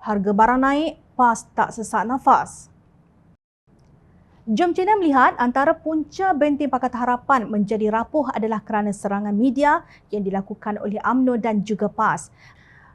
harga barang naik, PAS tak sesak nafas. Jom China melihat antara punca benteng Pakatan Harapan menjadi rapuh adalah kerana serangan media yang dilakukan oleh UMNO dan juga PAS.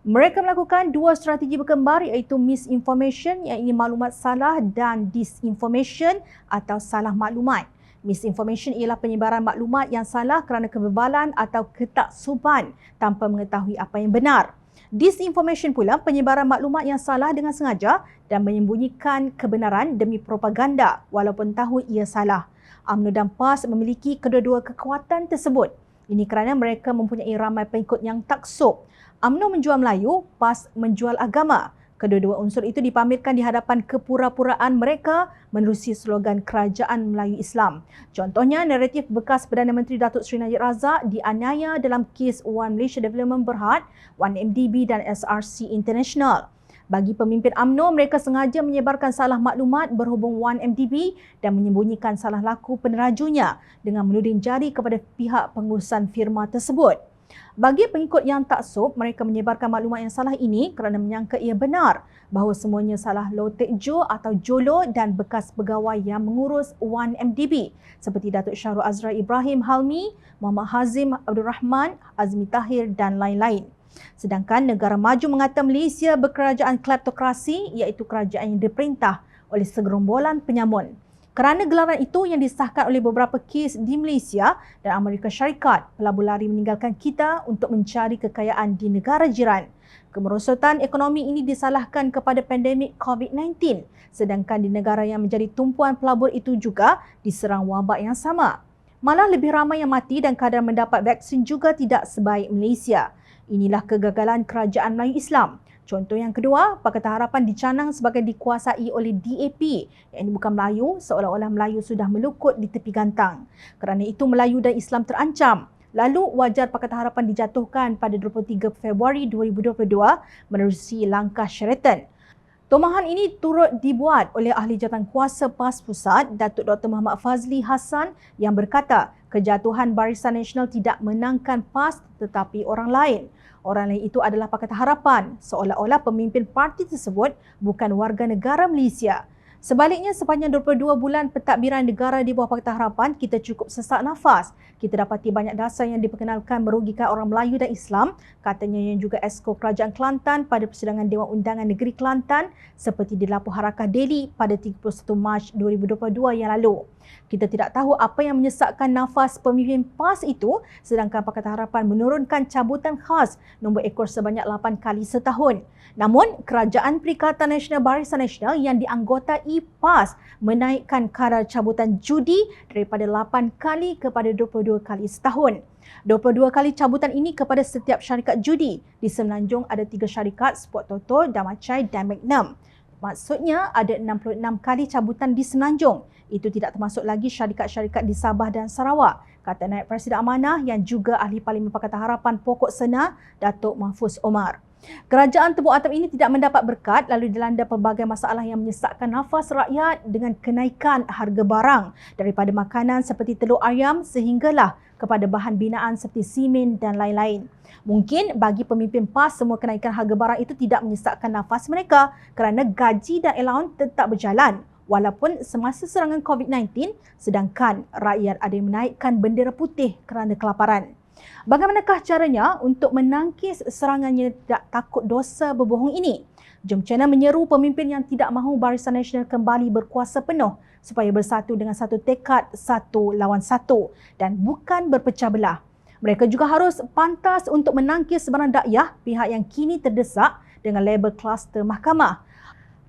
Mereka melakukan dua strategi berkembar iaitu misinformation iaitu maklumat salah dan disinformation atau salah maklumat. Misinformation ialah penyebaran maklumat yang salah kerana kebebalan atau ketaksuban tanpa mengetahui apa yang benar. Disinformation pula penyebaran maklumat yang salah dengan sengaja dan menyembunyikan kebenaran demi propaganda walaupun tahu ia salah. UMNO dan PAS memiliki kedua-dua kekuatan tersebut. Ini kerana mereka mempunyai ramai pengikut yang taksub. UMNO menjual Melayu, PAS menjual agama. Kedua-dua unsur itu dipamerkan di hadapan kepura-puraan mereka menerusi slogan Kerajaan Melayu Islam. Contohnya, naratif bekas Perdana Menteri Datuk Seri Najib Razak dianiaya dalam kes One Malaysia Development Berhad, One MDB dan SRC International. Bagi pemimpin UMNO, mereka sengaja menyebarkan salah maklumat berhubung One MDB dan menyembunyikan salah laku penerajunya dengan menuding jari kepada pihak pengurusan firma tersebut. Bagi pengikut yang taksub, mereka menyebarkan maklumat yang salah ini kerana menyangka ia benar bahawa semuanya salah Low Tech Jo atau Jolo dan bekas pegawai yang mengurus One MDB seperti Datuk Syahrul Azra Ibrahim Halmi, Muhammad Hazim Abdul Rahman, Azmi Tahir dan lain-lain. Sedangkan negara maju mengata Malaysia berkerajaan kleptokrasi iaitu kerajaan yang diperintah oleh segerombolan penyamun. Kerana gelaran itu yang disahkan oleh beberapa kes di Malaysia dan Amerika Syarikat, pelabur lari meninggalkan kita untuk mencari kekayaan di negara jiran. Kemerosotan ekonomi ini disalahkan kepada pandemik COVID-19, sedangkan di negara yang menjadi tumpuan pelabur itu juga diserang wabak yang sama. Malah lebih ramai yang mati dan kadar mendapat vaksin juga tidak sebaik Malaysia. Inilah kegagalan kerajaan Melayu Islam. Contoh yang kedua, Pakatan Harapan dicanang sebagai dikuasai oleh DAP, yang ini bukan Melayu, seolah-olah Melayu sudah melukut di tepi gantang. Kerana itu Melayu dan Islam terancam. Lalu wajar Pakatan Harapan dijatuhkan pada 23 Februari 2022 menerusi langkah Sheraton. Tomahan ini turut dibuat oleh ahli jawatan kuasa PAS Pusat, Datuk Dr. Muhammad Fazli Hassan yang berkata kejatuhan Barisan Nasional tidak menangkan PAS tetapi orang lain. Orang lain itu adalah Pakatan Harapan, seolah-olah pemimpin parti tersebut bukan warga negara Malaysia. Sebaliknya, sepanjang 22 bulan pentadbiran negara di bawah Pakatan Harapan, kita cukup sesak nafas. Kita dapati banyak dasar yang diperkenalkan merugikan orang Melayu dan Islam, katanya yang juga Esko Kerajaan Kelantan pada persidangan Dewan Undangan Negeri Kelantan seperti dilapor Harakah Daily pada 31 Mac 2022 yang lalu. Kita tidak tahu apa yang menyesakkan nafas pemimpin PAS itu, sedangkan Pakatan Harapan menurunkan cabutan khas nombor ekor sebanyak 8 kali setahun. Namun, Kerajaan Perikatan Nasional Barisan Nasional yang dianggotai PAS menaikkan kadar cabutan judi daripada 8 kali kepada 22 kali setahun. 22 kali cabutan ini kepada setiap syarikat judi. Di Semenanjung ada 3 syarikat, Sport Toto, Damacai dan Magnum. Maksudnya ada 66 kali cabutan di Semenanjung. Itu tidak termasuk lagi syarikat-syarikat di Sabah dan Sarawak, kata Naib Presiden Amanah yang juga Ahli Parlimen Pakatan Harapan Pokok Sena, Datuk Mahfuz Omar. Kerajaan Tebuk Atam ini tidak mendapat berkat lalu dilanda pelbagai masalah yang menyesakkan nafas rakyat dengan kenaikan harga barang daripada makanan seperti telur ayam sehinggalah kepada bahan binaan seperti simen dan lain-lain. Mungkin bagi pemimpin PAS semua kenaikan harga barang itu tidak menyesakkan nafas mereka kerana gaji dan allowance tetap berjalan walaupun semasa serangan COVID-19 sedangkan rakyat ada yang menaikkan bendera putih kerana kelaparan. Bagaimanakah caranya untuk menangkis serangan yang tidak takut dosa berbohong ini? Jom China menyeru pemimpin yang tidak mahu Barisan Nasional kembali berkuasa penuh supaya bersatu dengan satu tekad satu lawan satu dan bukan berpecah belah. Mereka juga harus pantas untuk menangkis sebarang dakyah pihak yang kini terdesak dengan label kluster mahkamah.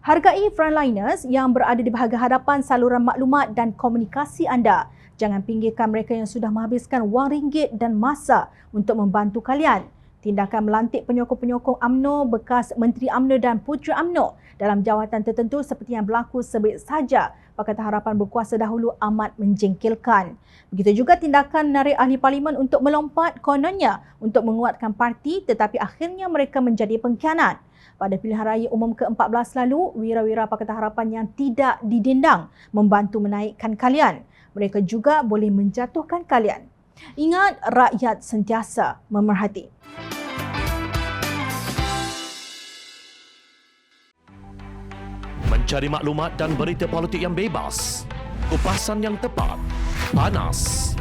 Hargai frontliners yang berada di bahagian hadapan saluran maklumat dan komunikasi anda. Jangan pinggirkan mereka yang sudah menghabiskan wang ringgit dan masa untuk membantu kalian. Tindakan melantik penyokong-penyokong UMNO, bekas Menteri UMNO dan Puteri UMNO dalam jawatan tertentu seperti yang berlaku sebelum saja Pakatan Harapan berkuasa dahulu amat menjengkelkan. Begitu juga tindakan menarik ahli parlimen untuk melompat kononnya untuk menguatkan parti tetapi akhirnya mereka menjadi pengkhianat. Pada pilihan raya umum ke-14 lalu, wira-wira Pakatan Harapan yang tidak didendang membantu menaikkan kalian. Mereka juga boleh menjatuhkan kalian. Ingat, rakyat sentiasa memerhati. Mencari maklumat dan berita politik yang bebas. Kupasan yang tepat. Panas.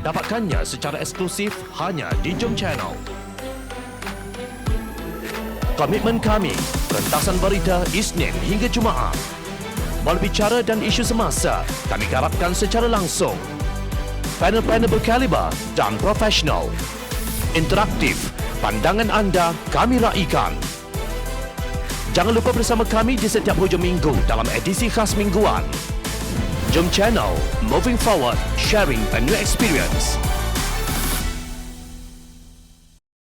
Dapatkannya secara eksklusif hanya di Jom Channel. Komitmen kami, rentasan berita Isnin hingga Jumaat. Berbicara dan isu semasa, kami garapkan secara langsung. Panel-panel berkaliber dan profesional. Interaktif, pandangan anda kami raikan. Jangan lupa bersama kami di setiap hujung minggu dalam edisi khas mingguan. Jom Channel, moving forward, sharing a new experience.